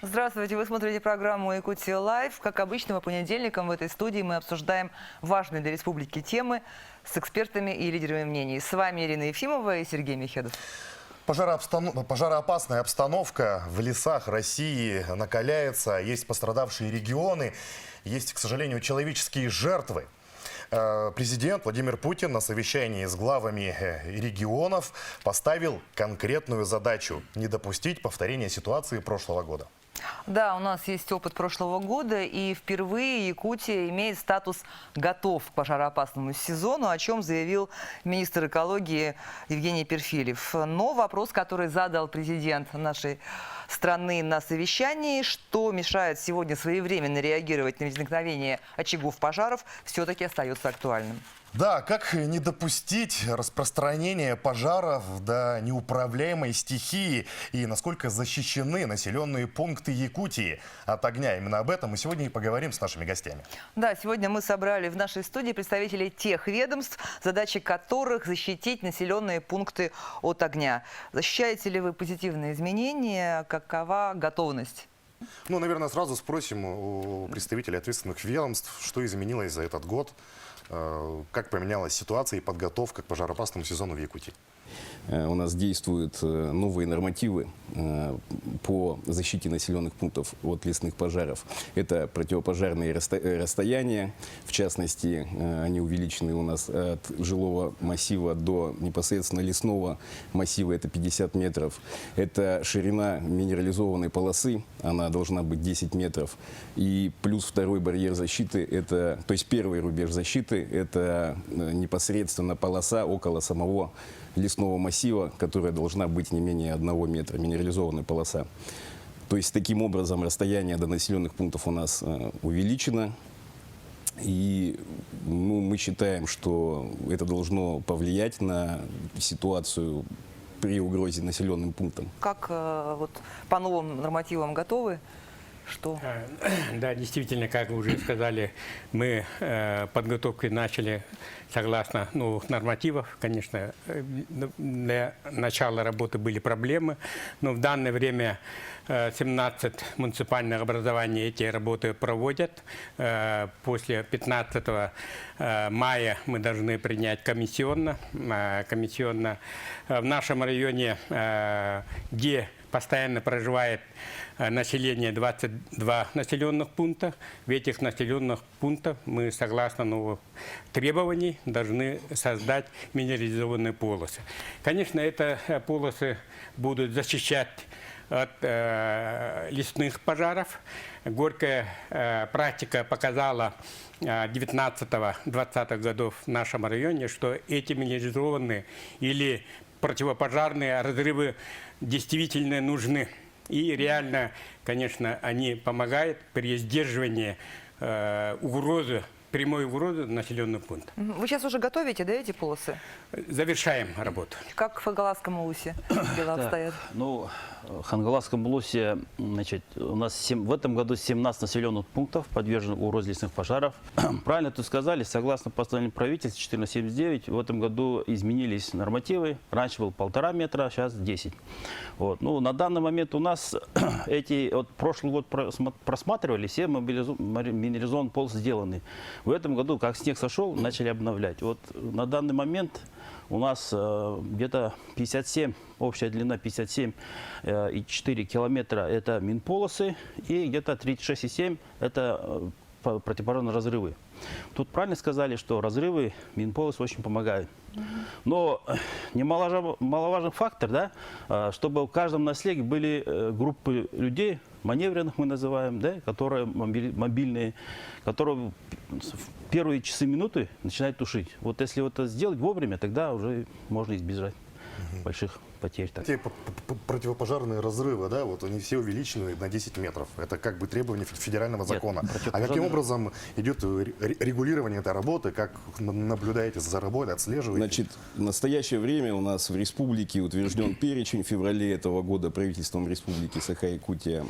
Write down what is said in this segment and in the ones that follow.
Здравствуйте, вы смотрите программу «Якутия Лайв». Как обычно, по понедельникам в этой студии мы обсуждаем важные для республики темы с экспертами и лидерами мнений. С вами Ирина Ефимова и Сергей Михедов. Пожароопасная обстановка в лесах России накаляется. Есть пострадавшие регионы, есть, к сожалению, человеческие жертвы. Президент Владимир Путин на совещании с главами регионов поставил конкретную задачу – не допустить повторения ситуации прошлого года. Да, у нас есть опыт прошлого года, и впервые Якутия имеет статус «готов» к пожароопасному сезону, о чем заявил министр экологии Евгений Перфильев. Но вопрос, который задал президент нашей страны на совещании, что мешает сегодня своевременно реагировать на возникновение очагов пожаров, все-таки остается актуальным. Да, как не допустить распространения пожаров до неуправляемой стихии и насколько защищены населенные пункты Якутии от огня. Именно об этом мы сегодня и поговорим с нашими гостями. Да, сегодня мы собрали в нашей студии представителей тех ведомств, задачи которых защитить населенные пункты от огня. Защищаете ли вы позитивные изменения? Какова готовность? Ну, наверное, сразу спросим у представителей ответственных ведомств, что изменилось за этот год. Как поменялась ситуация и подготовка к пожароопасному сезону в Якутии? У нас действуют новые нормативы по защите населенных пунктов от лесных пожаров. Это противопожарные расстояния. В частности, они увеличены у нас от жилого массива до непосредственно лесного массива. Это 50 метров. Это ширина минерализованной полосы. Она должна быть 10 метров. И плюс второй барьер защиты, то есть первый рубеж защиты, это непосредственно полоса около самого лесного массива, которая должна быть не менее 1 метра, минерализованная полоса. То есть таким образом расстояние до населенных пунктов у нас увеличено. И мы считаем, что это должно повлиять на ситуацию при угрозе населенным пунктам. Как вот по новым нормативам готовы? Что? Да, действительно, как вы уже сказали, мы подготовкой начали согласно новых нормативов. Конечно, для начала работы были проблемы, но в данное время 17 муниципальных образований эти работы проводят. После 15 мая мы должны принять комиссионно. В нашем районе, где постоянно проживает население 22 населенных пункта. В этих населенных пунктах мы, согласно новых требований, должны создать минерализованные полосы. Конечно, это полосы будут защищать от лесных пожаров. Горькая практика показала 19-20 годов в нашем районе, что эти минерализованные или противопожарные разрывы действительно нужны. И реально, конечно, они помогают при сдерживании угрозы, прямой угрозы населенных пунктов. Вы сейчас уже готовите, да, эти полосы? Завершаем работу. Как в Хангаласском улусе дела обстоят? Ну, в Хангаласском улусе, значит, у нас в этом году 17 населенных пунктов подвержены угрозе лесных пожаров. Правильно тут сказали, согласно постановлению правительства 1479, в этом году изменились нормативы. Раньше был 1,5 метра, сейчас 10. Вот. Ну, на данный момент у нас прошлый год просматривали, все минерализованные полосы сделаны. В этом году, как снег сошел, начали обновлять. Вот на данный момент у нас где-то 57, общая длина 57,4 километра – это минполосы, и где-то 36,7 – это противопожарные разрывы. Тут правильно сказали, что разрывы минполос очень помогают. Но немаловажный фактор, да, чтобы в каждом населении были группы людей, маневренных мы называем, да, которые мобильные, которые в первые часы, минуты начинают тушить. Вот если это сделать вовремя, тогда уже можно избежать больших потерь. Те противопожарные разрывы, да, вот они все увеличены на 10 метров. Это как бы требование федерального закона. А каким образом идет регулирование этой работы? Как наблюдаете за работой, отслеживаете? Значит, в настоящее время у нас в республике утвержден перечень в феврале этого года правительством Республики Саха-Якутия,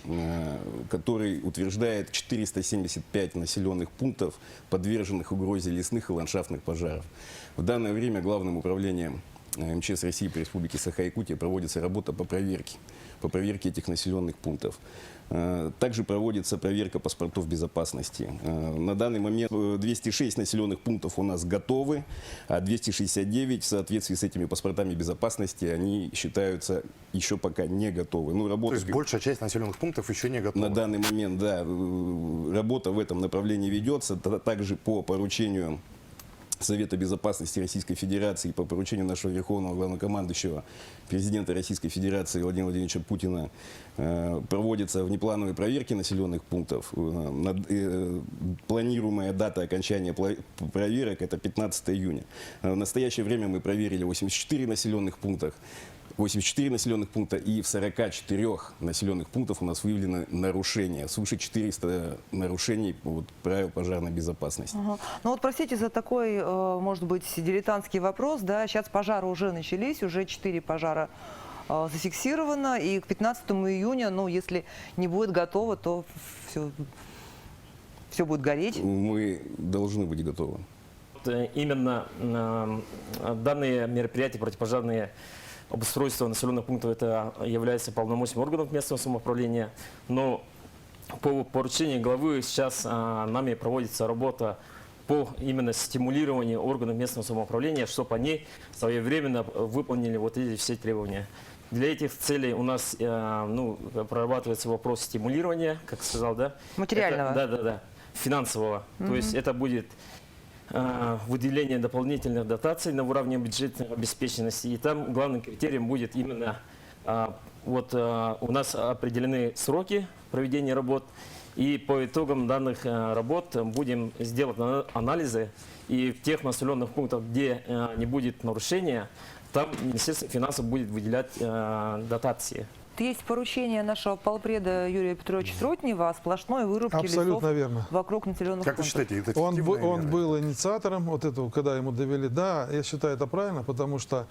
который утверждает 475 населенных пунктов, подверженных угрозе лесных и ландшафтных пожаров. В данное время Главным управлением МЧС России по Республике Саха-Якутия проводится работа по проверке этих населенных пунктов. Также проводится проверка паспортов безопасности. На данный момент 206 населенных пунктов у нас готовы, а 269 в соответствии с этими паспортами безопасности они считаются еще пока не готовы. Ну, То работа, есть большая часть населенных пунктов еще не готова. на данный момент, да, работа в этом направлении ведется. Также по поручению Совета Безопасности Российской Федерации, по поручению нашего Верховного Главнокомандующего, президента Российской Федерации Владимира Владимировича Путина, проводятся внеплановые проверки населенных пунктов. Планируемая дата окончания проверок – это 15 июня. В настоящее время мы проверили 84 населенных пункта, и в 44 населенных пунктах у нас выявлено нарушения. Свыше 400 нарушений правил пожарной безопасности. Ага. Ну вот, простите за такой, может быть, дилетантский вопрос, да, сейчас пожары уже начались, уже 4 пожара зафиксировано, и к 15 июня, ну, если не будет готово, то все будет гореть. Мы должны быть готовы. Именно данные мероприятия противопожарные, обустройство населенных пунктов, это является полномочием органов местного самоуправления. Но по поручению главы сейчас нами проводится работа по именно стимулированию органов местного самоуправления, чтобы они своевременно выполнили вот эти все требования. Для этих целей у нас прорабатывается вопрос стимулирования, как сказал, да? Материального. Да, финансового. То есть это будет выделение дополнительных дотаций на уровне бюджетной обеспеченности. И там главным критерием будет именно у нас определены сроки проведения работ. И по итогам данных работ будем сделать анализы. И в тех населенных пунктах, где не будет нарушения, там Министерство финансов будет выделять дотации. Есть поручение нашего полпреда Юрия Петровича Тротнева о сплошной вырубке Абсолютно лесов верно. вокруг населенных Как вы пунктов. считаете, это Он эффективная мера? был инициатором вот этого, когда ему довели. Да, я считаю это правильно, потому что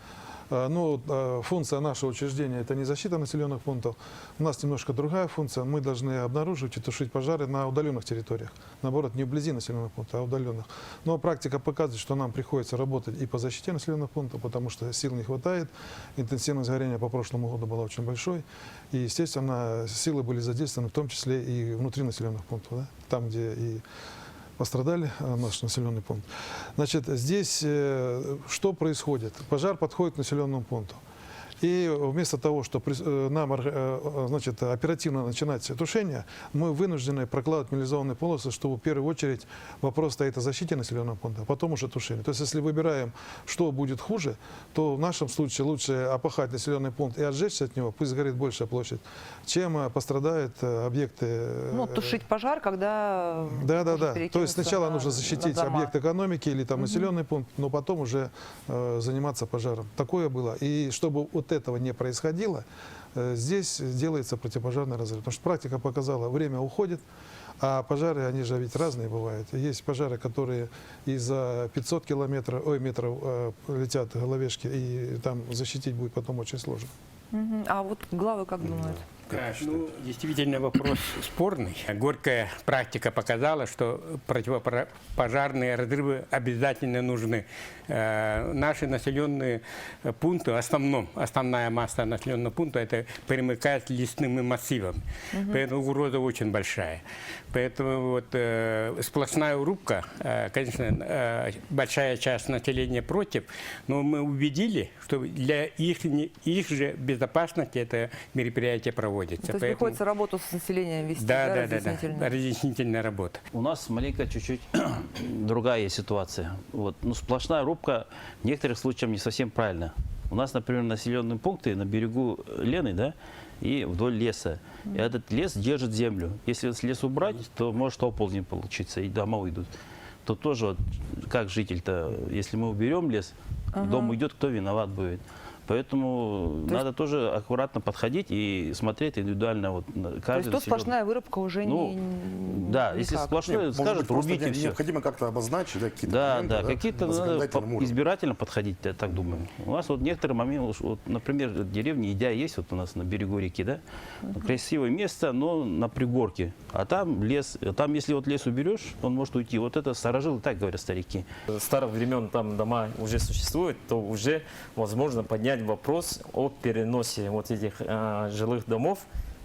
функция нашего учреждения – это не защита населенных пунктов. У нас немножко другая функция. Мы должны обнаруживать и тушить пожары на удаленных территориях. Наоборот, не вблизи населенных пунктов, а удаленных. Но практика показывает, что нам приходится работать и по защите населенных пунктов, потому что сил не хватает. Интенсивность горения по прошлому году была очень большой. И, естественно, силы были задействованы в том числе и внутри населенных пунктов, да? Там, где и пострадали наш населенный пункт. Значит, здесь что происходит? Пожар подходит к населенному пункту. И вместо того, чтобы нам оперативно начинать тушение, мы вынуждены прокладывать минерализованные полосы, чтобы в первую очередь вопрос стоит о защите населенного пункта, а потом уже тушение. То есть если выбираем, что будет хуже, то в нашем случае лучше опахать населенный пункт и отжечься от него, пусть горит большая площадь, чем пострадают объекты. Ну, тушить пожар, когда... Да. То перекинуться есть сначала на- нужно на защитить дома. объект экономики или там населенный пункт, но потом уже заниматься пожаром. Такое было. И чтобы вот этого не происходило, здесь делается противопожарный разрыв. Потому что практика показала, время уходит, а пожары, они же ведь разные бывают. Есть пожары, которые и за 500 метров летят головешки, и там защитить будет потом очень сложно. Мгм. А вот главы как думают? Действительно вопрос спорный. Горькая практика показала, что противопожарные разрывы обязательно нужны. Наши населенные пункты, основная масса населенного пункта, это перемыкает с лесными массивами. Поэтому угроза очень большая. Поэтому вот сплошная рубка, конечно, большая часть населения против, но мы убедили, что для их же безопасности это мероприятие проводится. То есть Поэтому- приходится работу с населением вести, Да, разъяснительную? разъяснительная работа. У нас маленько чуть-чуть другая ситуация. Вот. Ну, сплошная рубка в некоторых случаях не совсем правильно. У нас, например, населенные пункты на берегу Лены, да, и вдоль леса. И этот лес держит землю. Если этот лес убрать, то может оползень получиться, и дома уйдут. То тоже, вот, как житель-то, если мы уберем лес, дом уйдет, кто виноват будет? Поэтому надо тоже аккуратно подходить и смотреть индивидуально вот на То есть каждый тут населенный. сплошная вырубка уже Ну, да, если никак. сплошной, Может скажут, быть, просто рубите все. необходимо как-то обозначить, да, какие-то Да, моменты, да, какие-то на надо законодательном уровне. избирательно подходить, я так думаю. У нас вот некоторые моменты, вот, например, деревня Идя есть вот у нас на берегу реки, да? Красивое место, но на пригорке. А там лес, там если вот лес уберешь, он может уйти. Вот это старожилы, так говорят старики. С старых времен там дома уже существуют, то уже возможно поднять вопрос о переносе вот этих жилых домов.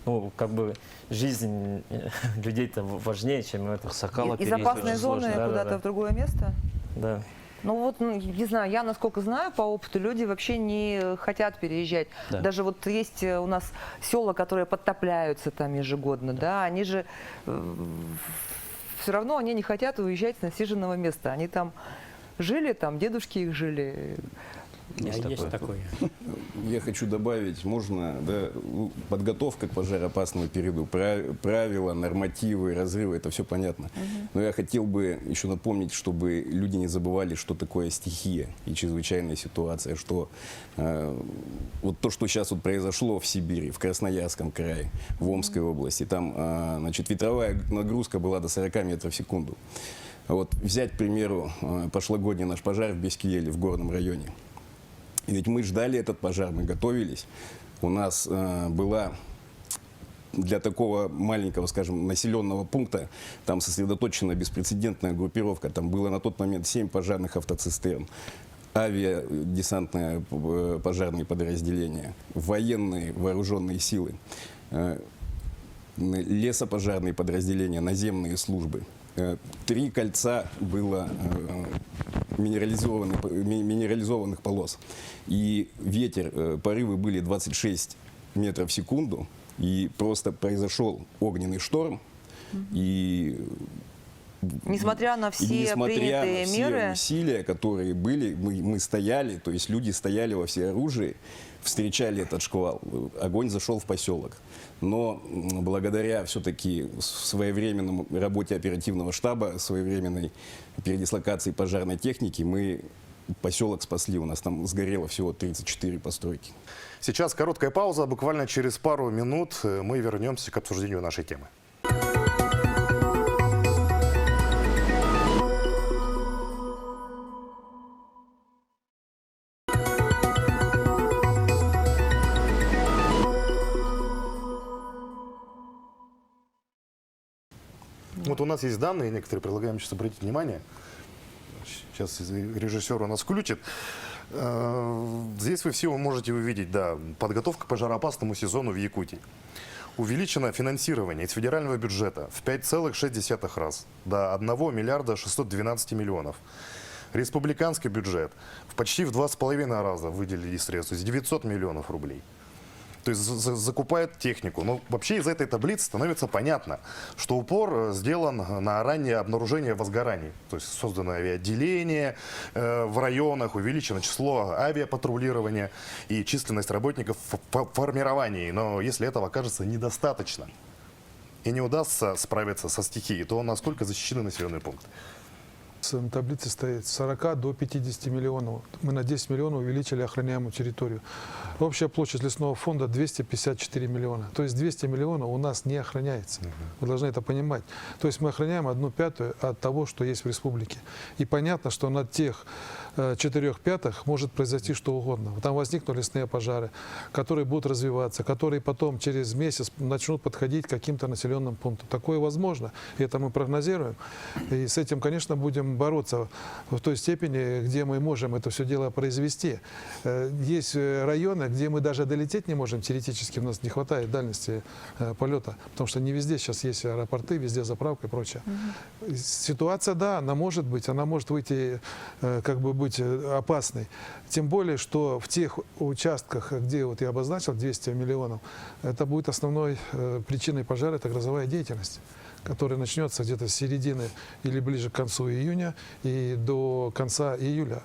Ну, как бы жизнь людей-то важнее, чем это. Сокала Из перенести опасной очень зоны сложно. Да, куда-то да. в другое место? Да. Ну вот, не знаю, я насколько знаю по опыту, люди вообще не хотят переезжать. Да. Даже вот есть у нас села, которые подтопляются там ежегодно, да, они же все равно они не хотят уезжать с насиженного места. Они там жили, там дедушки их жили. Есть такое. Я хочу добавить, можно, да, подготовка к пожароопасному периоду, правила, нормативы, разрывы, это все понятно. Но я хотел бы еще напомнить, чтобы люди не забывали, что такое стихия и чрезвычайная ситуация, что вот то, что сейчас вот произошло в Сибири, в Красноярском крае, в Омской области, там, значит, ветровая нагрузка была до 40 метров в секунду. Вот взять, к примеру, прошлогодний наш пожар в Бескиеле, в горном районе. И ведь мы ждали этот пожар, мы готовились. У нас была для такого маленького, скажем, населенного пункта, там сосредоточена беспрецедентная группировка. Там было на тот момент 7 пожарных автоцистерн, авиадесантные пожарные подразделения, военные вооруженные силы, лесопожарные подразделения, наземные службы. 3 кольца было минерализованных полос. И ветер, порывы были 26 метров в секунду. И просто произошел огненный шторм. И Несмотря на все несмотря принятые на все меры, усилия, которые были, мы стояли, то есть люди стояли во всеоружии, встречали этот шквал. Огонь зашел в поселок. Но благодаря все-таки своевременной работе оперативного штаба, своевременной передислокации пожарной техники, мы поселок спасли. У нас там сгорело всего 34 постройки. Сейчас короткая пауза. Буквально через пару минут мы вернемся к обсуждению нашей темы. Вот у нас есть данные, некоторые предлагаем сейчас обратить внимание. Сейчас режиссер у нас включит. Здесь вы все можете увидеть, да, подготовка к пожароопасному сезону в Якутии. Увеличено финансирование из федерального бюджета в 5,6 раз, до 1 миллиарда 612 миллионов. Республиканский бюджет почти в 2,5 раза выделили средств, то есть 900 миллионов рублей. То есть закупает технику. Но вообще из этой таблицы становится понятно, что упор сделан на раннее обнаружение возгораний. То есть создано авиаотделение в районах, увеличено число авиапатрулирования и численность работников в формировании. Но если этого окажется недостаточно и не удастся справиться со стихией, то насколько защищены населенные пункты? На таблице стоит с 40 до 50 миллионов. Мы на 10 миллионов увеличили охраняемую территорию. Общая площадь лесного фонда 254 миллиона. То есть 200 миллионов у нас не охраняется. Вы должны это понимать. То есть мы охраняем 1/5 от того, что есть в республике. И понятно, что на тех 4/5 может произойти что угодно. Там возникнут лесные пожары, которые будут развиваться, которые потом через месяц начнут подходить к каким-то населенным пунктам. Такое возможно. И это мы прогнозируем. И с этим, конечно, будем бороться в той степени, где мы можем это все дело произвести. Есть районы, где мы даже долететь не можем теоретически, у нас не хватает дальности полета, потому что не везде сейчас есть аэропорты, везде заправка и прочее. Ситуация, да, она может выйти, как бы быть опасной. Тем более, что в тех участках, где вот я обозначил 200 миллионов, это будет основной причиной пожара, это грозовая деятельность, который начнется где-то с середины или ближе к концу июня и до конца июля.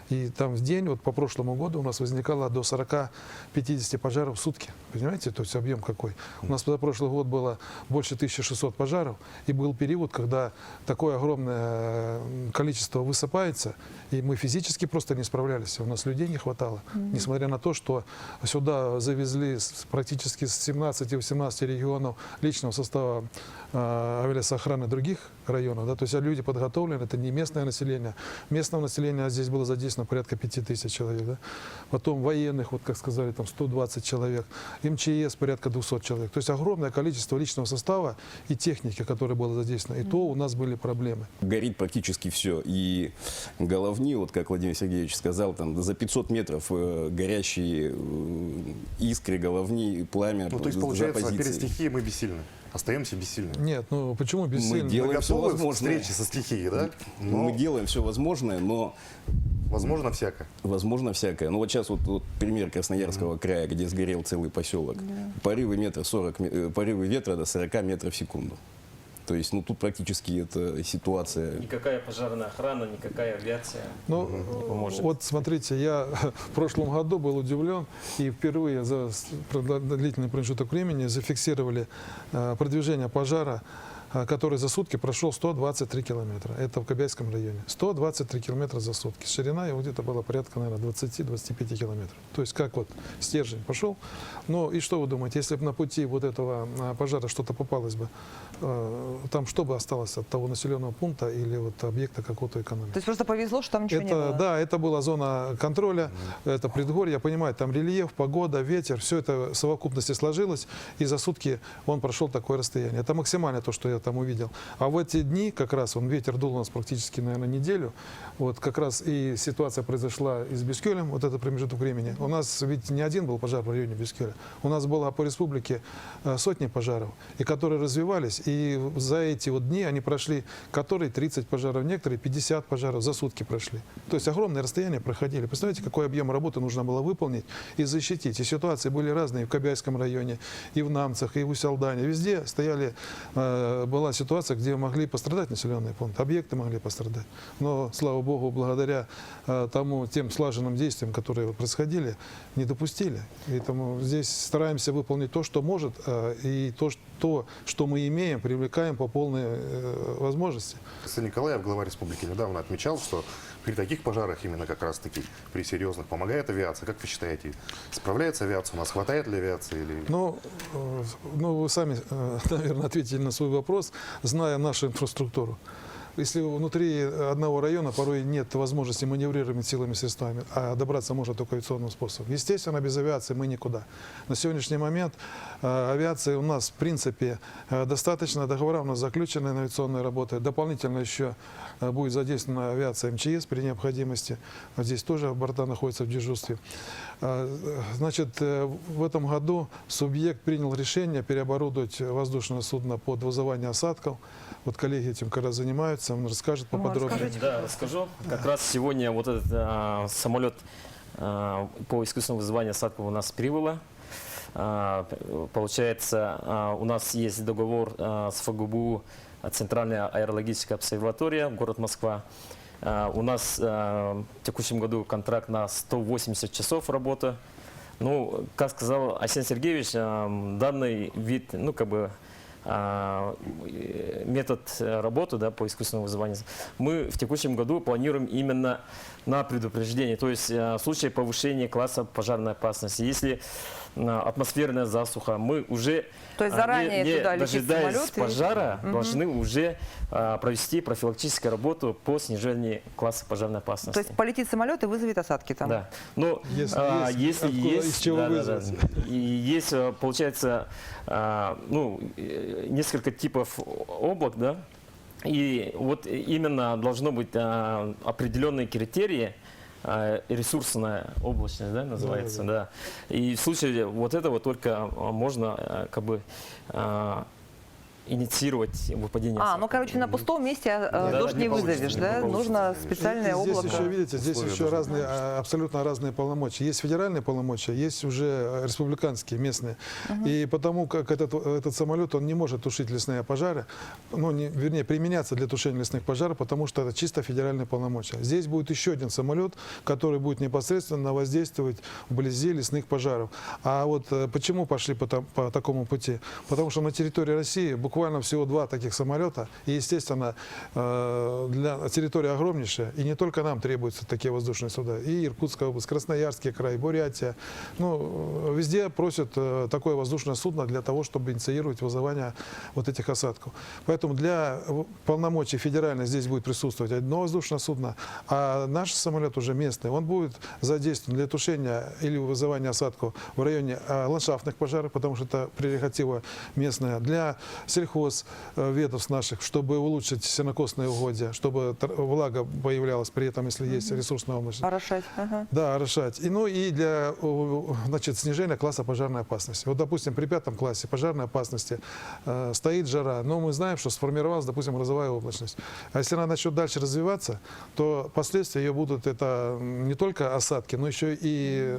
И там в день, вот по прошлому году у нас возникало до 40-50 пожаров в сутки. Понимаете, то есть объем какой? У нас за прошлый год было больше 1600 пожаров, и был период, когда такое огромное количество высыпается, и мы физически просто не справлялись, у нас людей не хватало. Несмотря на то, что сюда завезли практически с 17-18 регионов личного состава авиасохраны других районов, да, то есть люди подготовлены, это не местное население. Местного населения здесь было задействовано порядка 5000 человек, да. Потом военных, вот как сказали, там 120 человек, МЧС порядка 200 человек. То есть огромное количество личного состава и техники, которая была задействована. И то у нас были проблемы. Горит практически все. И головни, вот как Владимир Сергеевич сказал, там за 500 метров горящие искры, головни, пламя. Ну, то есть, за получается, перед позицией. стихией мы бессильны. Остаемся бессильными. Нет, ну почему бессильно? Мы делаем Мы все готовы к возможное. встрече со стихией, да? Мы делаем все возможное, но Возможно всякое. возможно всякое. Ну вот сейчас вот пример Красноярского края, где сгорел целый поселок. Порывы ветра до 40 метров в секунду. То есть, ну тут практически эта ситуация. Никакая пожарная охрана, никакая авиация. Ну, поможет. вот смотрите, я в прошлом году был удивлен, и впервые за длительный промежуток времени зафиксировали продвижение пожара, который за сутки прошел 123 километра. Это в Кобяйском районе. 123 километра за сутки. Ширина его где-то была порядка, наверное, 20-25 километров. То есть как вот стержень пошел. Ну и что вы думаете, если бы на пути вот этого пожара что-то попалось бы, там что бы осталось от того населенного пункта или вот объекта какого-то экономики? То есть просто повезло, что там ничего не было? Да, это была зона контроля, это предгорье, я понимаю, там рельеф, погода, ветер, все это в совокупности сложилось, и за сутки он прошел такое расстояние. Это максимально то, что я там увидел. А в эти дни как раз, ветер дул у нас практически, наверное, неделю, вот как раз и ситуация произошла и с Бескёлем, вот этот промежуток времени. У нас ведь не один был пожар в районе Бескёля, у нас было по республике сотни пожаров, и которые развивались, и за эти вот дни они прошли, которые 30 пожаров, некоторые 50 пожаров за сутки прошли. То есть огромные расстояния проходили. Представляете, какой объем работы нужно было выполнить и защитить. И ситуации были разные и в Кобяйском районе, и в Намцах, и в Усялдане. Везде стояли, была ситуация, где могли пострадать населенные пункты, объекты могли пострадать. Но, слава богу, благодаря тем слаженным действиям, которые происходили, не допустили. Поэтому здесь стараемся выполнить то, что может, и то, что мы имеем, привлекаем по полной возможности. Господин Николаев, глава республики, недавно отмечал, что при таких пожарах, именно как раз-таки при серьезных, помогает авиация. Как вы считаете, справляется авиация? У нас хватает ли авиации? Или... Ну, вы сами, наверное, ответили на свой вопрос, зная нашу инфраструктуру. Если внутри одного района порой нет возможности маневрировать силами и средствами, а добраться можно только авиационным способом. Естественно, без авиации мы никуда. На сегодняшний момент авиации у нас, в принципе, достаточно. Договора у нас заключены на авиационной работе. Дополнительно еще будет задействована авиация МЧС при необходимости. Здесь тоже борта находятся в дежурстве. Значит, в этом году субъект принял решение переоборудовать воздушное судно под вызывание осадков. Вот коллеги этим как раз занимаются, он расскажет поподробнее. расскажите. Да, расскажу. Как раз сегодня вот этот самолет по искусственному вызыванию осадков у нас прибыло. Получается, у нас есть договор с ФГБУ, Центральная аэрологическая обсерватория, город Москва. У нас в текущем году контракт на 180 часов работы. Ну, как сказал Арсений Сергеевич, данный вид, ну, как бы, метод работы, да, по искусственному вызыванию, мы в текущем году планируем именно на предупреждение, то есть в случае повышения класса пожарной опасности. Если атмосферная засуха, мы уже, То есть заранее не туда летит дожидаясь самолет и- пожара, должны уже провести профилактическую работу по снижению класса пожарной опасности. То есть полетит самолет и вызовет осадки там? Да. Но Если есть, если откуда, есть, из чего да, да, вызвать. да. И есть, получается, несколько типов облак, да, и вот именно должно быть определенные критерии, ресурсная облачность, да, называется, да. И в случае вот этого только можно как бы инициировать выпадение осадков. Ну, короче, на пустом месте Да, дождь да, не не получится, вызовешь, не да? получится. Нужно специальное И здесь облако. еще, видите, здесь Условия еще должны разные, быть. абсолютно разные полномочия. Есть федеральные полномочия, есть уже республиканские, местные. И потому как этот самолет, он не может тушить лесные пожары, ну, вернее, применяться для тушения лесных пожаров, потому что это чисто федеральные полномочия. Здесь будет еще один самолет, который будет непосредственно воздействовать вблизи лесных пожаров. А вот почему пошли по такому пути? Потому что на территории России буквально всего 2 таких самолета, и, естественно, для территории огромнейшая, и не только нам требуются такие воздушные суда, и Иркутская область, Красноярский край, Бурятия, ну, везде просят такое воздушное судно для того, чтобы инициировать вызывание вот этих осадков. Поэтому для полномочий федеральных здесь будет присутствовать одно воздушное судно, а наш самолет уже местный, он будет задействован для тушения или вызывания осадков в районе ландшафтных пожаров, потому что это прерогатива местная, для сельхозведомств наших, чтобы улучшить сенокосные угодья, чтобы влага появлялась при этом, если есть ресурсная область. Орошать. Ага. Да, орошать. Ну и для, значит, снижения класса пожарной опасности. Вот, допустим, при 5 классе пожарной опасности стоит жара, но мы знаем, что сформировалась, допустим, грозовая облачность. А если она начнет дальше развиваться, то последствия ее будут это не только осадки, но еще и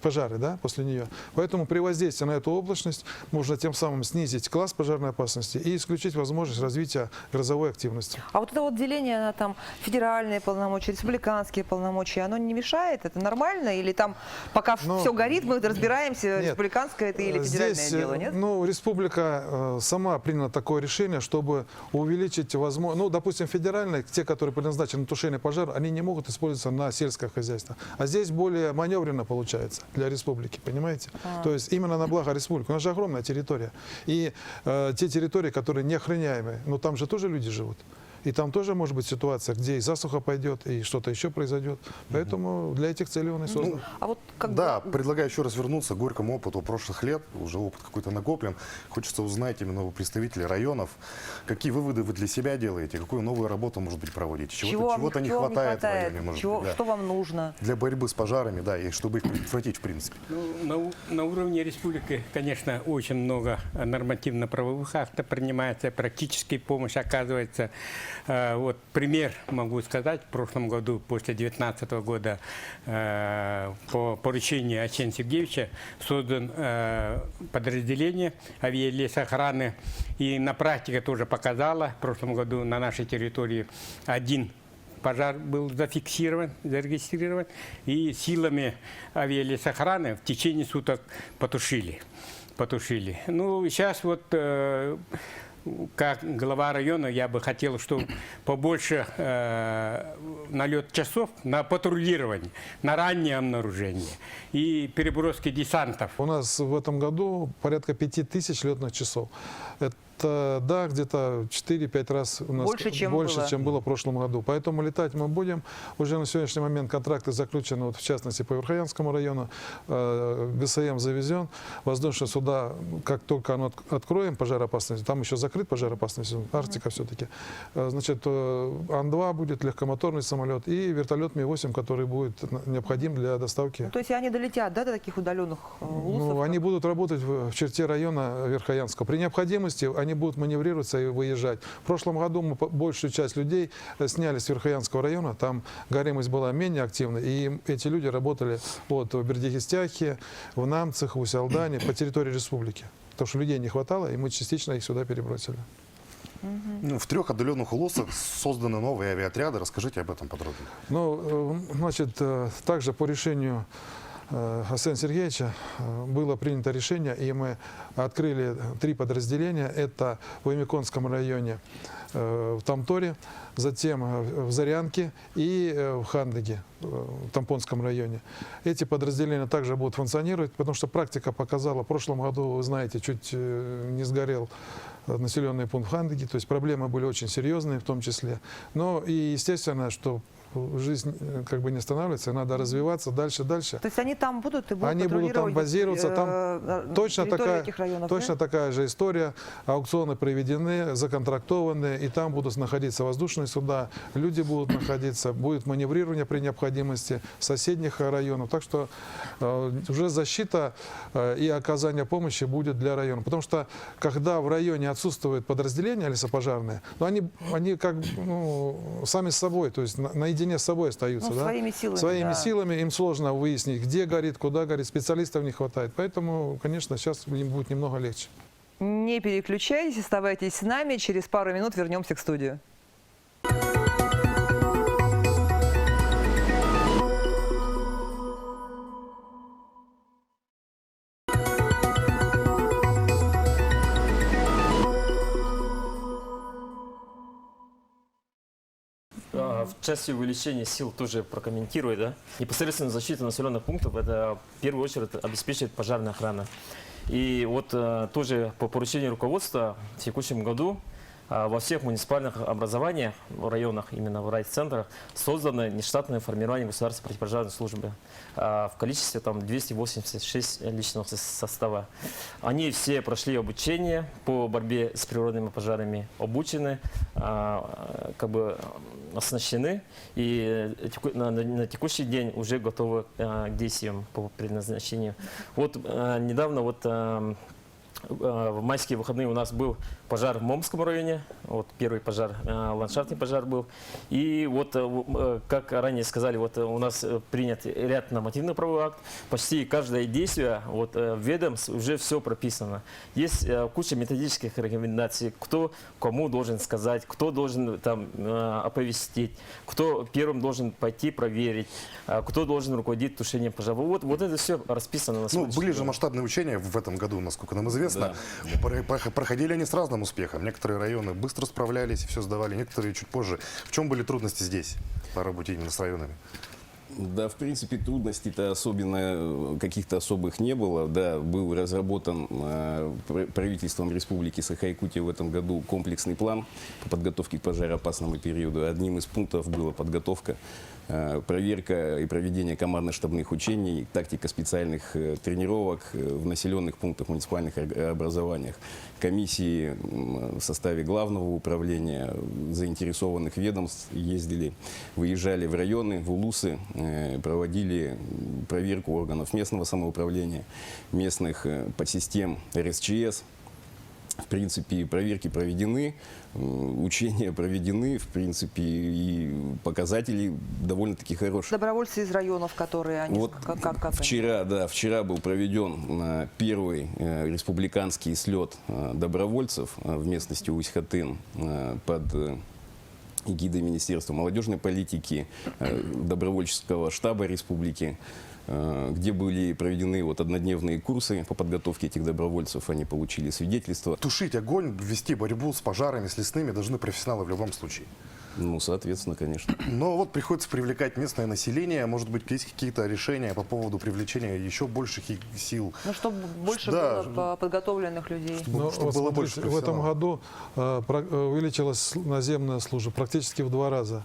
пожары, да, после нее. Поэтому при воздействии на эту облачность можно тем самым снизить класс пожарной опасности и исключить возможность развития грозовой активности. А вот это вот деление на там федеральные полномочия, республиканские полномочия, оно не мешает? Это нормально? Или там пока Но- все горит, мы разбираемся, Нет. республиканское это или федеральное Здесь, дело, нет? ну, республика сама приняла такое решение, чтобы увеличить возможность, ну, допустим, федеральные, те, которые предназначены на тушение пожара, они не могут использоваться на сельское хозяйство. А здесь более маневренно получается для республики, понимаете? То есть именно на благо республики. У нас же огромная территория. И те территории, которые неохраняемые, ну, там же тоже люди живут. И там тоже может быть ситуация, где и засуха пойдет, и что-то еще произойдет. Поэтому для этих целей он и создан. А вот как Да, бы- предлагаю еще раз вернуться к горькому опыту прошлых лет. Уже опыт какой-то накоплен. Хочется узнать именно у представителей районов, какие выводы вы для себя делаете, какую новую работу, может быть, проводите. вам- Чего-то не чего вам хватает в районе, может Чего- быть, да. Что вам нужно? Для борьбы с пожарами, да, и чтобы их предотвратить, в принципе. Ну, на уровне республики, конечно, очень много нормативно-правовых актов принимается, практическая помощь оказывается. Вот пример могу сказать. В прошлом году, после 2019 года, по поручению Арсения Сергеевича создан подразделение авиалесохраны. И на практике тоже показало, в прошлом году на нашей территории один пожар был зафиксирован, зарегистрирован, и силами авиалесохраны в течение суток потушили. Ну, сейчас вот, как глава района, я бы хотел, чтобы побольше налет часов на патрулирование, на раннее обнаружение и переброски десантов. У нас в этом году порядка 5000 летных часов. Это, да, где-то 4-5 раз у нас Больше, чем больше, было. чем было в прошлом году. Поэтому летать мы будем. Уже на сегодняшний момент контракты заключены, вот, в частности, по Верхоянскому району. ГСМ завезен. Воздушные суда, как только оно откроем пожароопасность, там еще закрыт пожароопасный сезон, Арктика все-таки. Значит, Ан-2 будет легкомоторный самолет и вертолет Ми-8, который будет необходим для доставки. Ну, то есть они долетят, да, до таких удаленных улусов? Ну, они будут работать в черте района Верхоянского. При необходимости они будут маневрироваться и выезжать. В прошлом году мы большую часть людей сняли с Верхоянского района. Там горимость была менее активной. И эти люди работали вот, в Бердикестяхе, в Намцах, в Усялдане, по территории республики. Потому что людей не хватало, и мы частично их сюда перебросили. Ну, в 3 отдаленных улусах созданы новые авиаотряды. Расскажите об этом подробнее. Ну, значит, также по решению Арсения Сергеевича было принято решение, и мы открыли 3 подразделения. Это в Емиконском районе, в Тамторе, затем в Зарянке и в Хандыге, в Тампонском районе. Эти подразделения также будут функционировать, потому что практика показала, в прошлом году, вы знаете, чуть не сгорел населенный пункт в Хандыге, то есть проблемы были очень серьезные в том числе. Но и естественно, что жизнь как бы не останавливается, надо развиваться дальше. То есть они там будут и будут Они будут там патрулировать, базироваться, там точно территорию этих районов, да? такая же история. Аукционы проведены, законтрактованы, и там будут находиться воздушные суда, люди будут находиться, будет маневрирование при необходимости соседних районов. Так что уже защита и оказание помощи будет для района. Потому что когда в районе отсутствует подразделение лесопожарное, ну, они как сами с собой, то есть наедине с собой остаются. Ну, да? своими силами, Своими да. силами им сложно выяснить, где горит, куда горит, специалистов не хватает. Поэтому, конечно, сейчас им будет немного легче. Не переключайтесь, оставайтесь с нами. Через пару минут вернемся к студию. В части увеличения сил тоже прокомментирую, да. Непосредственно защита населенных пунктов, это в первую очередь обеспечивает пожарная охрана. И вот тоже по поручению руководства в текущем году во всех муниципальных образованиях, в районах, именно в райцентрах, создано нештатное формирование государственной противопожарной службы в количестве там 286 личного состава. Они все прошли обучение по борьбе с природными пожарами, обучены, как бы оснащены и на текущий день уже готовы к действиям по предназначению. Вот недавно в майские выходные у нас был пожар в Момском районе, вот первый пожар, ландшафтный пожар был. И вот, как ранее сказали, вот у нас принят ряд нормативно-правовых актов, почти каждое действие вот, в ведомстве уже все прописано. Есть куча методических рекомендаций, кто кому должен сказать, кто должен там оповестить, кто первым должен пойти проверить, кто должен руководить тушением пожара. Вот это все расписано на Ну, сегодняшний были же день. масштабные учения в этом году, насколько нам известно. Проходили они с разным успехом. Некоторые районы быстро справлялись и все сдавали, некоторые чуть позже. В чем были трудности здесь по работе именно с районами? Да, в принципе, трудностей-то особенно каких-то особых не было. Да, был разработан правительством Республики Саха-Якутия в этом году комплексный план по подготовке к пожароопасному периоду. Одним из пунктов была подготовка, проверка и проведение командно-штабных учений, тактика специальных тренировок в населенных пунктах, муниципальных образованиях. Комиссии в составе главного управления, заинтересованных ведомств ездили, выезжали в районы, в улусы, проводили проверку органов местного самоуправления, местных подсистем РСЧС. В принципе, проверки проведены, учения проведены, в принципе, и показатели довольно-таки хорошие. Добровольцы из районов, которые они... Вот как они? вчера был проведен первый республиканский слет добровольцев в местности Усть-Хатын под эгидой Министерства молодежной политики, добровольческого штаба республики, где были проведены вот однодневные курсы по подготовке этих добровольцев. Они получили свидетельство. Тушить огонь, вести борьбу с пожарами, с лесными должны профессионалы в любом случае. Ну, соответственно, конечно. Но вот приходится привлекать местное население. Может быть, есть какие-то решения по поводу привлечения еще больших сил? Ну, чтобы больше Да. было подготовленных людей. Ну, чтобы вот было смотрите, больше в этом профессионалов. году увеличилась наземная служба практически в 2 раза.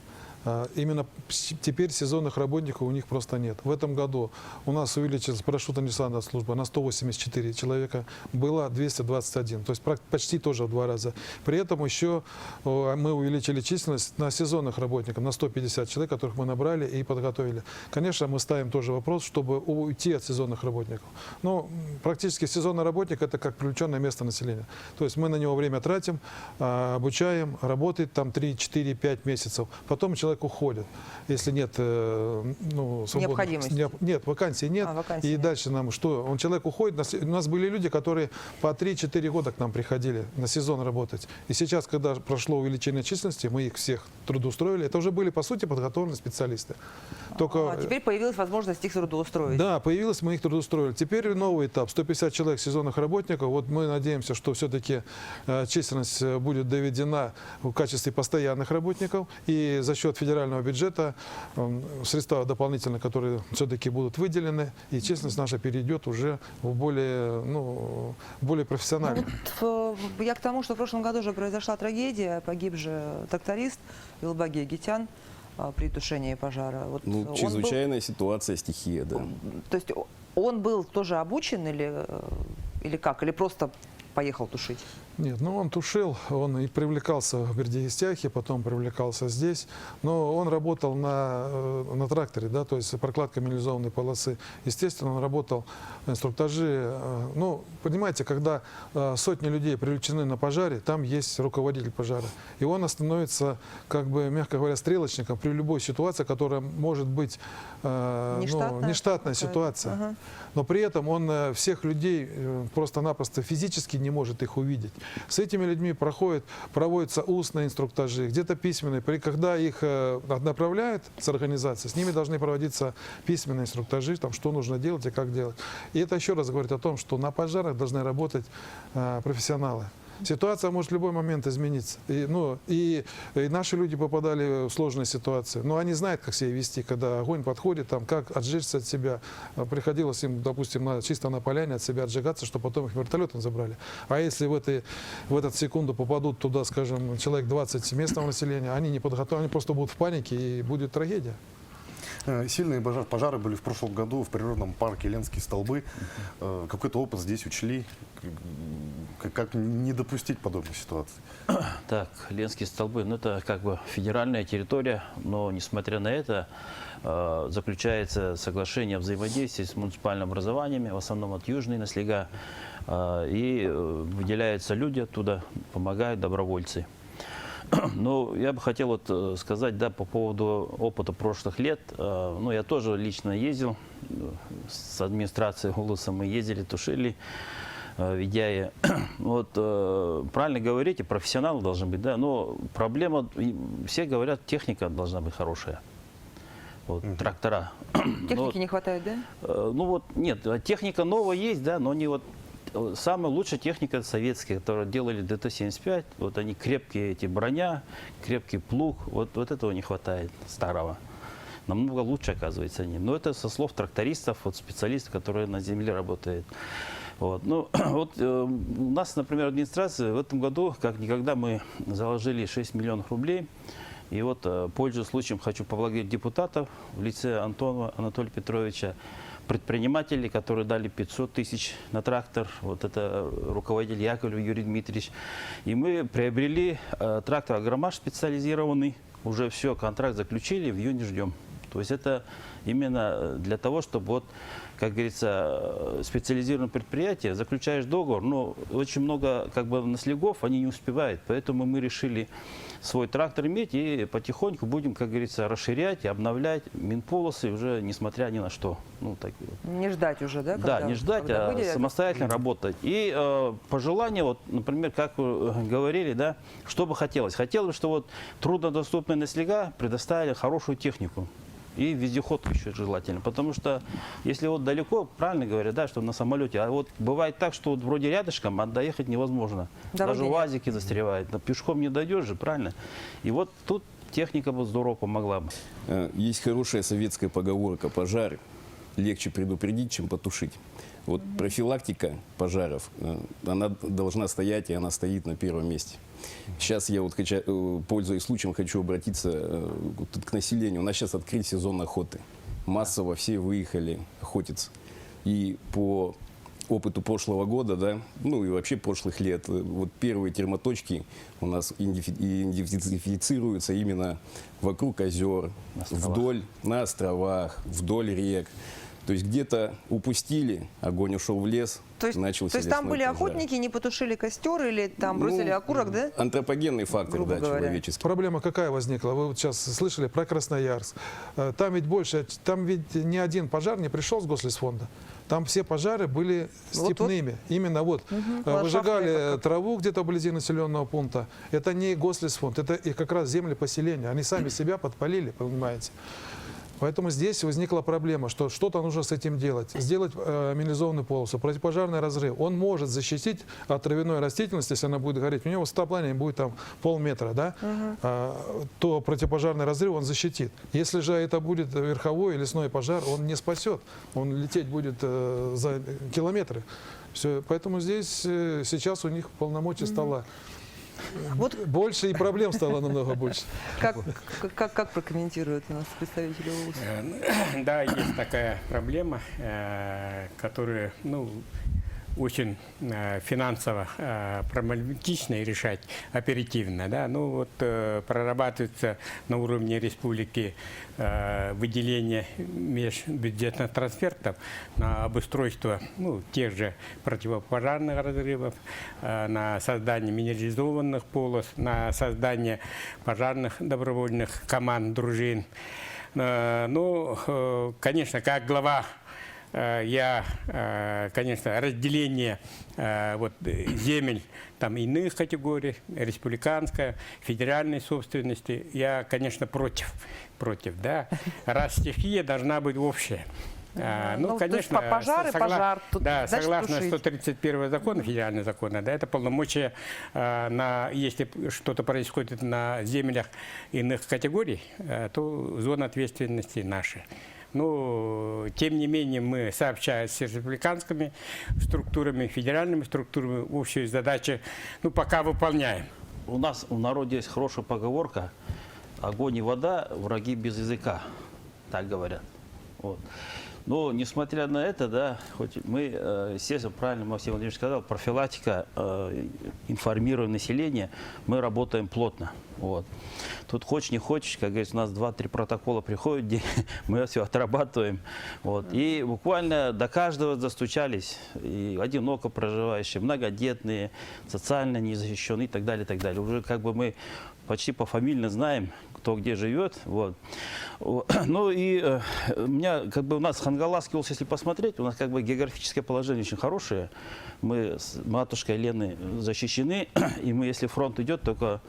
Именно теперь сезонных работников у них просто нет. В этом году у нас увеличилась парашютно-десантная служба на 184 человека, было 221, то есть почти тоже в 2 раза. При этом еще мы увеличили численность на сезонных работников, на 150 человек, которых мы набрали и подготовили. Конечно, мы ставим тоже вопрос, чтобы уйти от сезонных работников. Но практически сезонный работник – это как привлеченное место населения. То есть мы на него время тратим, обучаем, работает там 3, 4, 5 месяцев. Потом человек уходит, если нет свободных, Необходимости. нет, вакансий нет. Вакансий И нет. дальше нам что? Человек уходит. У нас были люди, которые по 3-4 года к нам приходили на сезон работать. И сейчас, когда прошло увеличение численности, мы их всех трудоустроили. Это уже были, по сути, подготовленные специалисты. Только Теперь появилась возможность их трудоустроить. да, появилось, мы их трудоустроили. Теперь новый этап. 150 человек сезонных работников. Вот мы надеемся, что все-таки численность будет доведена в качестве постоянных работников. И за счет федерального бюджета средства дополнительные, которые все-таки будут выделены, и численность наша перейдет уже в более профессиональную. Я к тому, что в прошлом году уже произошла трагедия, погиб же тракторист Илбаги Гитян. при тушении пожара? Вот Ну, он был- чрезвычайная ситуация, стихия, да. То есть он был тоже обучен или как? Или просто поехал тушить? Нет, ну он тушил, он и привлекался в Бердянске, потом привлекался здесь, но он работал на тракторе, да, то есть прокладка минерализованной полосы. Естественно, он работал в инструктаже. Ну, понимаете, когда сотни людей привлечены на пожаре, там есть руководитель пожара. И он становится, как бы, мягко говоря, стрелочником при любой ситуации, которая может быть нештатная какая-то. ситуация. Ага. Но при этом он всех людей просто-напросто физически не может их увидеть. С этими людьми проводятся устные инструктажи, где-то письменные. Когда их направляют с организации, с ними должны проводиться письменные инструктажи, там, что нужно делать и как делать. И это еще раз говорит о том, что на пожарах должны работать профессионалы. Ситуация может в любой момент измениться. И наши люди попадали в сложные ситуации. Но они знают, как себя вести, когда огонь подходит, там, как отжечься от себя. Приходилось им, допустим, чисто на поляне от себя отжигаться, чтобы потом их вертолетом забрали. А если в эту секунду попадут туда, скажем, человек 20 местного населения, они не подготовлены, они просто будут в панике, и будет трагедия. Сильные пожары были в прошлом году в природном парке Ленские столбы. Какой-то опыт здесь учли? Как не допустить подобной ситуации? Так, Ленские столбы, ну это как бы федеральная территория, но несмотря на это заключается соглашение о взаимодействии с муниципальными образованиями, в основном от Южной Наслега, и выделяются люди оттуда, помогают добровольцы. Ну, я бы хотел вот сказать, да, по поводу опыта прошлых лет. Ну, я тоже лично ездил с администрацией ГУЛУСа, мы ездили, тушили в Идяе. Вот, правильно говорите, профессионалы должны быть, да, но проблема, все говорят, техника должна быть хорошая. Вот, трактора. Техники не хватает, да? Ну вот, нет, техника новая есть, да, но не вот. Самая лучшая техника советская, которую делали ДТ-75, вот они крепкие, эти броня, крепкий плуг, вот этого не хватает старого. Намного лучше, оказывается, они. Но это со слов трактористов, вот специалистов, которые на земле работают. Вот. Ну, вот у нас, например, администрация в этом году, как никогда, мы заложили 6 миллионов рублей. И вот, пользуясь случаем, хочу поблагодарить депутатов в лице Антонова Анатолия Петровича, предпринимателей, которые дали 500 тысяч на трактор. Вот это руководитель Яковлев Юрий Дмитриевич. И мы приобрели трактор «Агромаш» специализированный. Уже все, контракт заключили, в июне ждем. То есть это именно для того, чтобы, вот, как говорится, специализированное предприятие, заключаешь договор, но очень много как бы наслегов, они не успевают. Поэтому мы решили свой трактор иметь и потихоньку будем, как говорится, расширять и обновлять Минполосы уже несмотря ни на что. Ну, так, вот. Не ждать уже, да? Да, не ждать, когда а выделят? самостоятельно работать. И пожелание, вот, например, как вы говорили, да, что бы хотелось? Хотелось, что вот труднодоступные наслега предоставили хорошую технику. И вездеходку еще желательно. Потому что если вот далеко, правильно говорят, да, что на самолете, а вот бывает так, что вот вроде рядышком, а доехать невозможно. Дороги Даже нет. УАЗики застревают. Пешком не дойдешь же, правильно? И вот тут техника бы здорово помогла бы. Есть хорошая советская поговорка: пожар легче предупредить, чем потушить. Вот профилактика пожаров, она должна стоять, и она стоит на первом месте. Сейчас я, вот, пользуясь случаем, хочу обратиться к населению. У нас сейчас открыт сезон охоты. Массово все выехали охотиться. И по опыту прошлого года, да, ну и вообще прошлых лет, вот первые термоточки у нас идентифицируются именно вокруг озер, на островах, вдоль рек. То есть где-то упустили, огонь ушел в лес, начался то есть там лесной были пожар. охотники, не потушили костер или там бросили окурок, да? Антропогенный фактор, Грубо да, говоря. человеческий. Проблема какая возникла? Вы вот сейчас слышали про Красноярск. Там ведь ни один пожар не пришел с Гослесфонда. Там все пожары были степными. Именно вот выжигали траву где-то вблизи населенного пункта. Это не Гослесфонд, это и как раз земли поселения. Они сами себя подпалили, понимаете. Поэтому здесь возникла проблема, что что-то нужно с этим делать. Сделать минерализованную полосу, противопожарный разрыв. Он может защитить от травяной растительности, если она будет гореть. У него высотоплавание будет там полметра, да? То противопожарный разрыв он защитит. Если же это будет верховой лесной пожар, он не спасет. Он лететь будет за километры. Все. Поэтому здесь сейчас у них полномочий стало Вот больше, и проблем стало намного больше. как прокомментируют у нас представители ОУС? Да, есть такая проблема, которая, ну, очень финансово проблематично и решать оперативно. Да? Ну, вот, прорабатывается на уровне республики выделение межбюджетных трансфертов на обустройство, ну, тех же противопожарных разрывов, на создание минерализованных полос, на создание пожарных добровольных команд, дружин. Ну, конечно, как глава, я, конечно, разделение вот, земель там иных категорий, республиканской, федеральной собственности, я, конечно, против, да. Раз стихия должна быть общая. Ну, то есть пожар и пожар. Тут, да, значит, согласно тушить. 131 закона, федерального закона, да, это полномочия, если что-то происходит на землях иных категорий, то зона ответственности наша. Но, тем не менее, мы, сообщаясь с республиканскими структурами, федеральными структурами, общую задачу, ну, пока выполняем. У нас в народе есть хорошая поговорка: огонь и вода, враги без языка, так говорят. Вот. Но, несмотря на это, да, хоть мы, естественно, правильно Максим Владимирович сказал, профилактика, информируем население, мы работаем плотно. Вот. Тут хочешь не хочешь, как говорится, у нас 2-3 протокола приходят, где мы все отрабатываем. Вот. И буквально до каждого достучались, и одиноко проживающие, многодетные, социально незащищенные и так далее, и так далее. Уже как бы мы почти пофамильно знаем, кто где живет. Вот. Ну и у меня, как бы у нас Хангаласский область, если посмотреть, у нас как бы географическое положение очень хорошее. Мы с матушкой Леной защищены, и мы, если фронт идет, только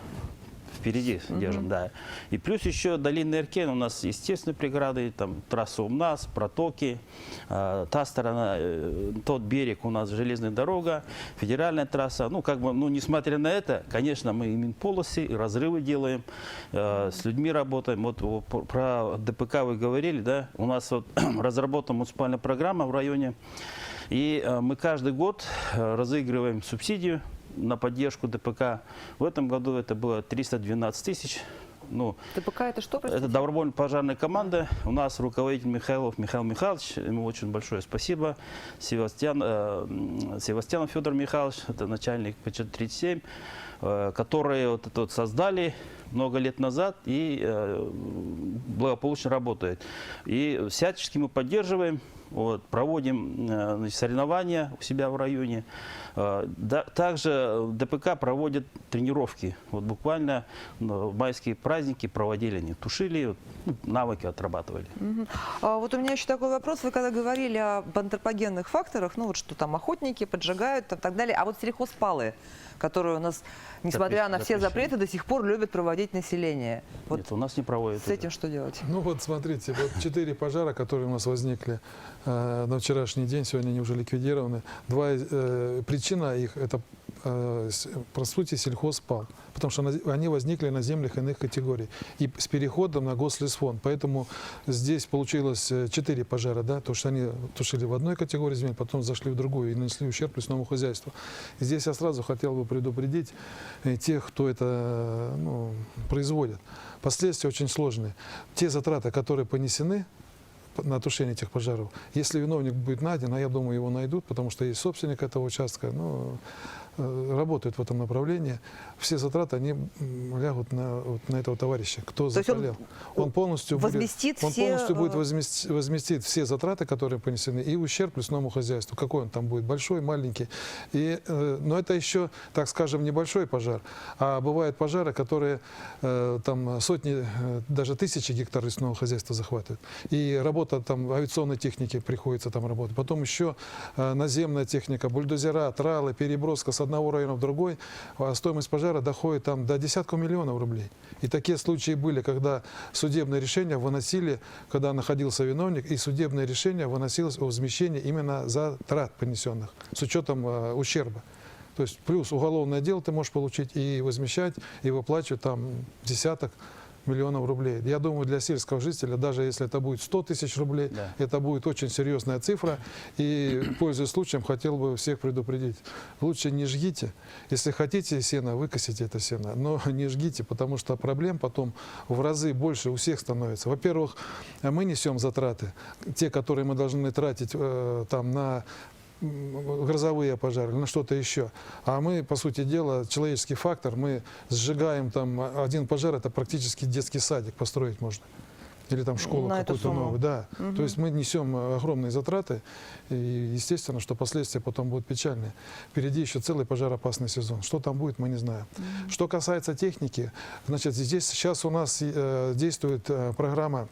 впереди держим, да. И плюс еще долина Эркен, у нас естественные преграды, там трасса у нас, протоки, та сторона, тот берег у нас железная дорога, федеральная трасса. Ну, как бы, ну, несмотря на это, конечно, мы и минполосы, и разрывы делаем, с людьми работаем. Вот про ДПК вы говорили, да, у нас вот разработана муниципальная программа в районе, и мы каждый год разыгрываем субсидию на поддержку ДПК. В этом году это было 312 тысяч. Ну, ДПК это что, простите? это добровольная пожарная команда. У нас руководитель Михайлов Михаил Михайлович. Ему очень большое спасибо. Севастьянов Федор Михайлович, это начальник ПЧ-37, которые вот это вот создали много лет назад и благополучно работает. И всячески мы поддерживаем. Вот, проводим значит, соревнования у себя в районе. Также ДПК проводит тренировки. Вот буквально в майские праздники проводили они. Тушили, вот, навыки отрабатывали. Вот у меня еще такой вопрос. Вы когда говорили об антропогенных факторах, ну вот что там охотники поджигают и так далее, а вот сельхозпалы, которые у нас, несмотря на все запреты, до сих пор любят проводить население. Вот нет, у нас не проводят. с этим что делать? Ну вот смотрите, вот 4 пожара, которые у нас возникли на вчерашний день, сегодня они уже ликвидированы. Причина их это, по сути, сельхозпал, потому что они возникли на землях иных категорий и с переходом на Гослесфонд. Поэтому здесь получилось 4 пожара, да, то, что они тушили в одной категории земель, потом зашли в другую и нанесли ущерб лесному хозяйству. И здесь я сразу хотел бы предупредить тех, кто это производит. Последствия очень сложные. Те затраты, которые понесены на тушение этих пожаров, если виновник будет найден, а я думаю, его найдут, потому что есть собственник этого участка, работают в этом направлении, все затраты, они лягут на этого товарища, кто заболел. Он полностью возместит будет возместить все затраты, которые понесены, и ущерб лесному хозяйству. Какой он там будет, большой, маленький. Но это еще, так скажем, небольшой пожар. А бывают пожары, которые там сотни, даже тысячи гектар лесного хозяйства захватывают. И работа там авиационной техники приходится там работать. Потом еще наземная техника, бульдозера, тралы, переброска с одного района в другой. Стоимость пожара доходит там до десятков миллионов рублей. И такие случаи были, когда судебное решение выносили, когда находился виновник, и судебное решение выносилось о возмещении именно затрат понесенных, с учетом ущерба. То есть плюс уголовное дело ты можешь получить и возмещать, и выплачивать там десяток, миллионов рублей. Я думаю, для сельского жителя, даже если это будет 100 тысяч рублей, Да. это будет очень серьезная цифра. И, пользуясь случаем, хотел бы всех предупредить. Лучше не жгите. Если хотите сено, выкосите это сено. Но не жгите, потому что проблем потом в разы больше у всех становится. Во-первых, мы несем затраты, те, которые мы должны тратить там на грозовые пожары, на что-то еще. А мы, по сути дела, человеческий фактор, мы сжигаем там один пожар, это практически детский садик построить можно. Или там школу На эту какую-то сумму. новую. Да. То есть мы несем огромные затраты, и естественно, что последствия потом будут печальные. Впереди еще целый пожароопасный сезон. Что там будет, мы не знаем. Что касается техники, значит, здесь сейчас у нас действует программа,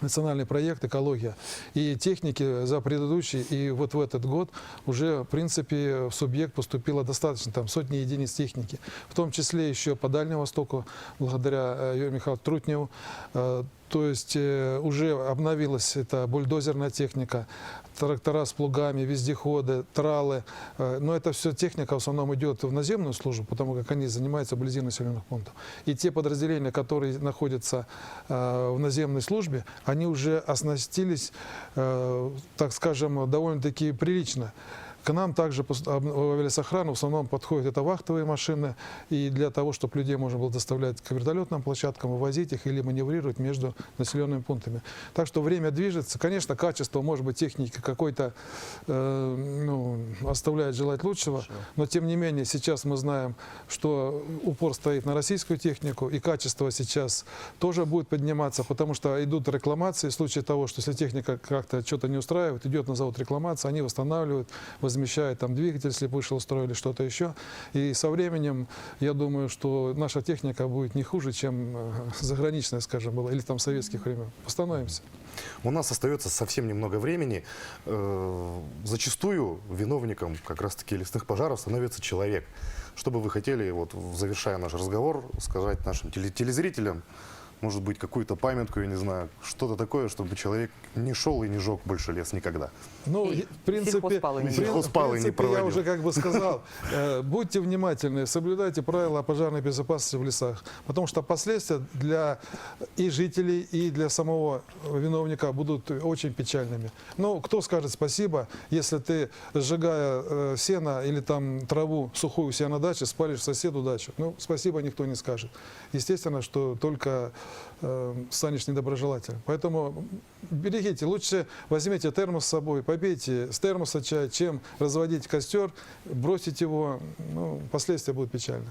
национальный проект «Экология». И техники за предыдущий и вот в этот год уже, в принципе, в субъект поступило достаточно, там сотни единиц техники. В том числе еще по Дальнему Востоку, благодаря Юрию Михайловичу Трутневу. То есть уже обновилась эта бульдозерная техника, трактора с плугами, вездеходы, тралы. Но это все техника в основном идет в наземную службу, потому как они занимаются вблизи населенных пунктов. И те подразделения, которые находятся в наземной службе, они уже оснастились, так скажем, довольно-таки прилично. К нам также в авиасохрану в основном подходят это вахтовые машины, и для того, чтобы людей можно было доставлять к вертолетным площадкам, вывозить их или маневрировать между населенными пунктами. Так что время движется. Конечно, качество, может быть, техники какой-то оставляет желать лучшего, но тем не менее сейчас мы знаем, что упор стоит на российскую технику, и качество сейчас тоже будет подниматься, потому что идут рекламации. В случае того, что если техника как-то что-то не устраивает, идет на завод рекламация, они восстанавливают, возмещает там двигатель, если вышел из строя или что-то еще. И со временем, я думаю, что наша техника будет не хуже, чем заграничная, скажем, была, или там советских времен. Восстановимся. У нас остается совсем немного времени. Зачастую виновником как раз-таки лесных пожаров становится человек. Что бы вы хотели, вот, завершая наш разговор, сказать нашим телезрителям, может быть, какую-то памятку, я не знаю, что-то такое, чтобы человек не шел и не жег больше лес никогда. Ну, И в принципе, сельхозпалы не Сельхозпалы не я проводил. уже как бы сказал, будьте внимательны, соблюдайте правила пожарной безопасности в лесах, потому что последствия для и жителей, и для самого виновника будут очень печальными. Ну, кто скажет спасибо, если ты, сжигая сено или там траву сухую у себя на даче, спалишь соседу дачу? Ну, спасибо никто не скажет. Естественно, что только станешь недоброжелателем. Поэтому берегите, лучше возьмите термос с собой, попейте с термоса чай, чем разводить костер, бросить его, ну, последствия будут печальны.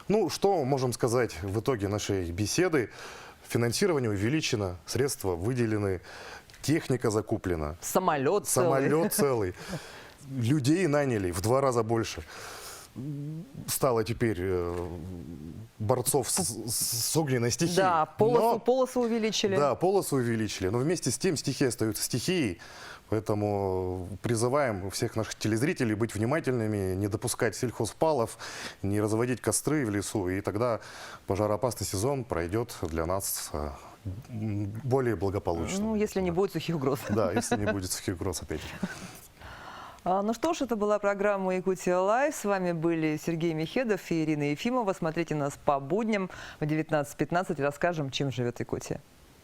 Ну, что можем сказать в итоге нашей беседы? Финансирование увеличено, средства выделены, техника закуплена, Самолет целый. самолет целый, людей наняли в 2 раза больше. Стало теперь борцов с огненной стихией. Да, Но- полосу увеличили. Да, полосу увеличили, но вместе с тем стихия остается стихией. Поэтому призываем всех наших телезрителей быть внимательными, не допускать сельхозпалов, не разводить костры в лесу. И тогда пожароопасный сезон пройдет для нас более благополучно. Ну, если не будет сухих угроз. Да, если не будет сухих угроз, опять же. Ну что ж, это была программа «Якутия Лайв». С вами были Сергей Михедов и Ирина Ефимова. Смотрите нас по будням в 19:15 и расскажем, чем живет Якутия.